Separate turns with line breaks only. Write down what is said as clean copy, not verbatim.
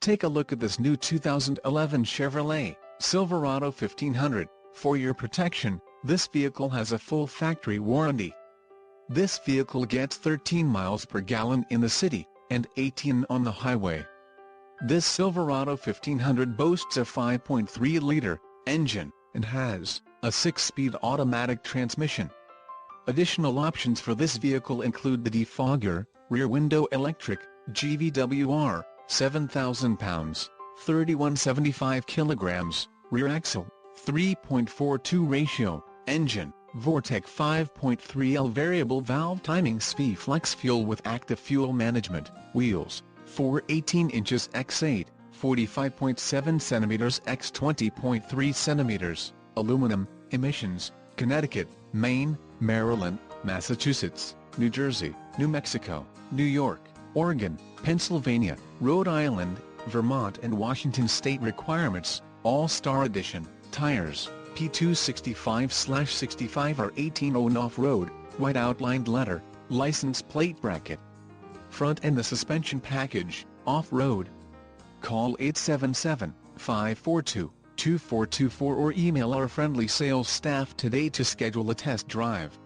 Take a look at this new 2011 Chevrolet Silverado 1500. For your protection, this vehicle has a full factory warranty. This vehicle gets 13 miles per gallon in the city, and 18 on the highway. This Silverado 1500 boasts a 5.3-liter engine, and has a 6-speed automatic transmission. Additional options for this vehicle include the defogger, rear window electric, GVWR, 7,000 pounds, 3175 kilograms, rear axle, 3.42 ratio, engine, Vortec 5.3L variable valve timing SPI flex fuel with active fuel management, wheels, 4 18 inches x 8, 45.7 cm x 20.3 cm, aluminum, emissions, Connecticut, Maine, Maryland, Massachusetts, New Jersey, New Mexico, New York, Oregon, Pennsylvania, Rhode Island, Vermont and Washington state requirements. All-Star Edition, tires, P265/65 or 18 on off-road, white outlined letter, license plate bracket. Front and the suspension package, off-road. Call 877-542-2424 or email our friendly sales staff today to schedule a test drive.